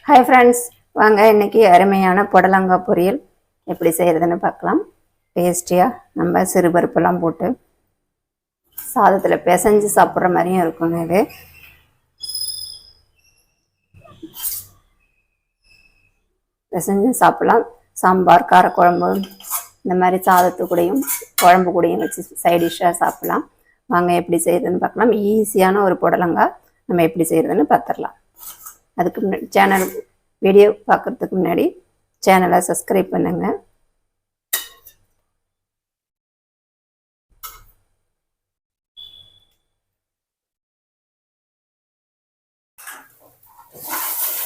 Hi friends, வாங்க இன்னைக்கு அருமையான புடலங்காய் பொரியல் எப்படி செய்கிறதுன்னு பார்க்கலாம். டேஸ்டியாக நம்ம சிறுபருப்பெல்லாம் போட்டு சாதத்தில் பிசைஞ்சு சாப்பிட்ற மாதிரியும் இருக்குங்க. இது பிசைஞ்சு சாப்பிட்லாம். சாம்பார், காரக்குழம்பு இந்த மாதிரி சாதத்து கூடையும் குழம்பு கூடையும் வச்சு சைட் டிஷ்ஷாக சாப்பிட்லாம். வாங்க எப்படி செய்கிறதுன்னு பார்க்கலாம். ஈஸியான ஒரு புடலங்காய் நம்ம எப்படி செய்கிறதுன்னு பார்த்துடலாம். அதுக்கு முன்னாடி சேனல் வீடியோ பார்க்குறதுக்கு முன்னாடி சேனலை சப்ஸ்கிரைப் பண்ணுங்க.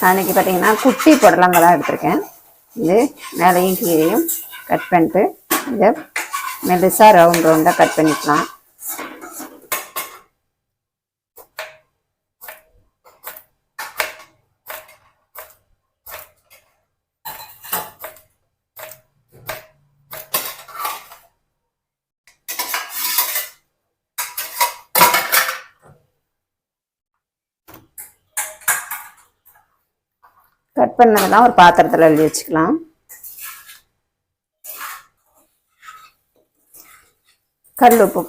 அன்றைக்கி பார்த்தீங்கன்னா குட்டி புடலங்காய் தான் எடுத்திருக்கேன். இது மேலையும் கீழையும் கட் பண்ணிட்டு இதை மெலிசாக ரவுண்டாக கட் பண்ணிக்கலாம். கட் பண்ணதெல்லாம் ஒரு பாத்திரத்தில் எழுதி வச்சுக்கலாம். கல் உப்பு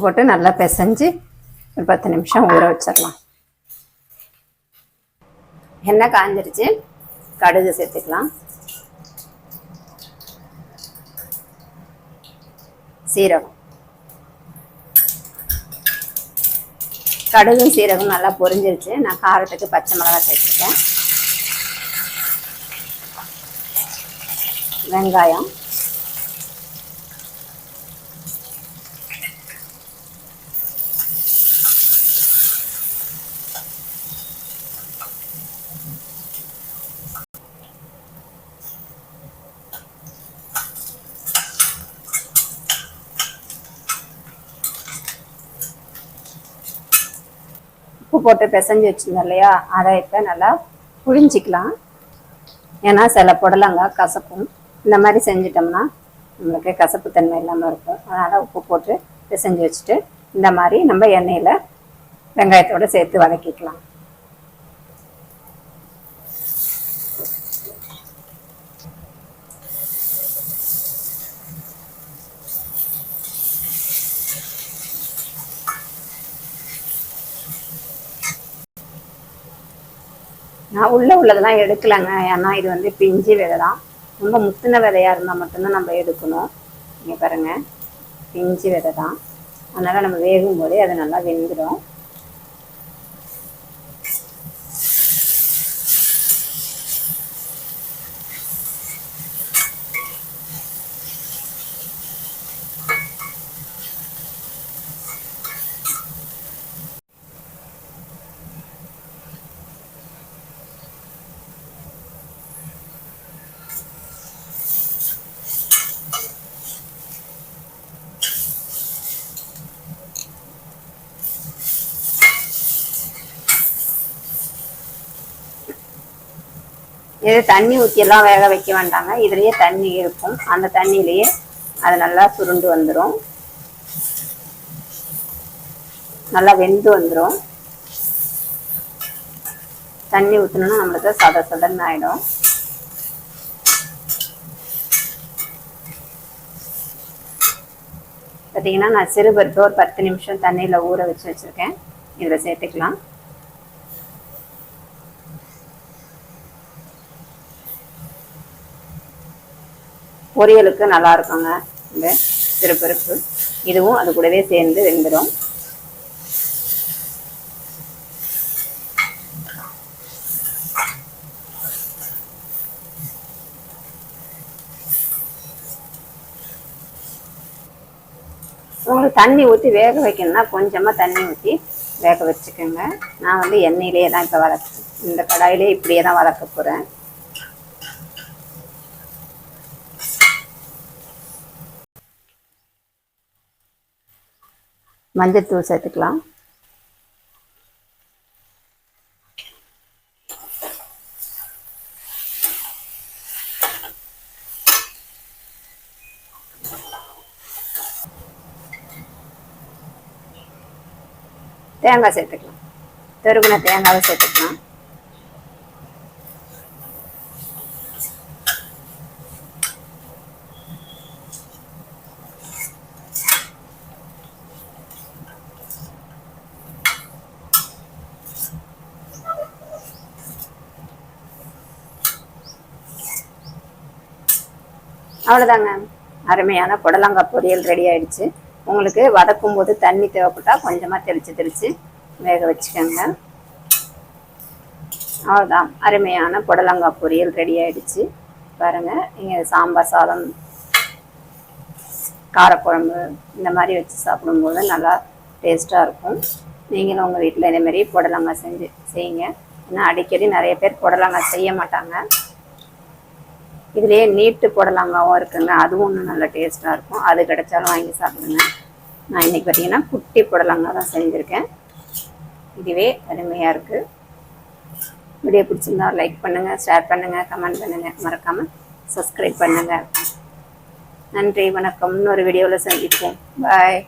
போட்டு நல்லா பிசைஞ்சு ஒரு 10 நிமிஷம் ஊற வச்சிடலாம். எண்ணெய் காஞ்சிருச்சு, கடுகு சேர்த்துக்கலாம். சீரகம், கடுகும் சீரகம் நல்லா பொரிஞ்சிருச்சு. நான் காரத்துக்கு பச்சை மிளகாய் சேர்த்துருக்கேன். வெங்காயம், உப்பு போட்டு பிசைஞ்சு வச்சுருந்தோம் இல்லையா, அதை இப்போ நல்லா புழிஞ்சிக்கலாம். ஏன்னா சில புடலங்காய் கசப்பும். இந்த மாதிரி செஞ்சிட்டோம்னா நம்மளுக்கு கசப்பு தன்மை இல்லாமல் இருக்கும். அதனால் உப்பு போட்டு பிசைஞ்சு வச்சுட்டு இந்த மாதிரி நம்ம எண்ணெயில் வெங்காயத்தோடு சேர்த்து வதக்கிக்கலாம். நான் உள்ளதெல்லாம் எடுக்கலைங்க. ஏன்னா இது வந்து பிஞ்சு விதை தான். ரொம்ப முத்தின விதையாக இருந்தால் மட்டும்தான் நம்ம எடுக்கணும். நீங்கள் பாருங்கள், பிஞ்சு விதை தான். அதனால் நம்ம வேகும் போதே அது நல்லா வெந்துடும். இது தண்ணி ஊற்றியெல்லாம் வேக வைக்க வேண்டாங்க. இதுலேயே தண்ணி இருக்கும். அந்த தண்ணியிலேயே அது நல்லா சுருண்டு வந்துடும், நல்லா வெந்து வந்துடும். தண்ணி ஊற்றணும்னா நம்மளுக்கு சதன்னு ஆகிடும். பார்த்தீங்கன்னா நான் சிறுபருப்பு ஒரு 10 நிமிஷம் தண்ணியில் ஊற வச்சுருக்கேன். இதில் சேர்த்துக்கலாம். பொரியலுக்கு நல்லா இருக்குங்க இந்த சிறுபருப்பு. இதுவும் அது கூடவே சேர்ந்து வெந்துடும். உங்களுக்கு தண்ணி ஊற்றி வேக வைக்கணும்னா கொஞ்சமாக தண்ணி ஊற்றி வேக வச்சுக்கோங்க. நான் வந்து எண்ணெயிலேயே தான் இப்போ இந்த கடாயிலே இப்படியே தான் வளர்க்க போகிறேன். மஞ்சள்தூள் சேர்த்துக்கலாம். தேங்காய் சேர்த்துக்கலாம். துருவின தேங்காவை சேர்த்துக்கலாம். அவ்வளோதாங்க, அருமையான புடலங்காய் பொரியல் ரெடி ஆயிடுச்சு. உங்களுக்கு வதக்கும் போது தண்ணி தேவைப்பட்டா கொஞ்சமாக தெளித்து வேக வச்சுக்கோங்க. அவ்வளோதான், அருமையான புடலங்காய் பொரியல் ரெடி ஆயிடுச்சு. பாருங்கள், நீங்கள் சாம்பார் சாதம், காரக்குழம்பு இந்த மாதிரி வச்சு சாப்பிடும்போது நல்லா டேஸ்ட்டாக இருக்கும். நீங்களும் உங்கள் வீட்டில் இதேமாரி புடலங்காய் செய்யுங்க. ஏன்னா அடிக்கடி நிறைய பேர் புடலங்காய் செய்ய மாட்டாங்க. இதுலேயே நீட்டு புடலங்காவும் இருக்குங்க, அதுவும் இன்னும் நல்லா டேஸ்ட்டாக இருக்கும். அது கிடைச்சாலும் வாங்கி சாப்பிடுங்க. நான் இன்றைக்கி பார்த்தீங்கன்னா குட்டி புடலங்காய் தான் செஞ்சுருக்கேன். இதுவே அருமையாக இருக்குது. வீடியோ பிடிச்சிருந்தா லைக் பண்ணுங்கள், ஷேர் பண்ணுங்கள், கமெண்ட் பண்ணுங்கள், மறக்காமல் சப்ஸ்கிரைப் பண்ணுங்கள். நன்றி, வணக்கம். இன்னொரு வீடியோவில் சந்திப்போம். பாய்.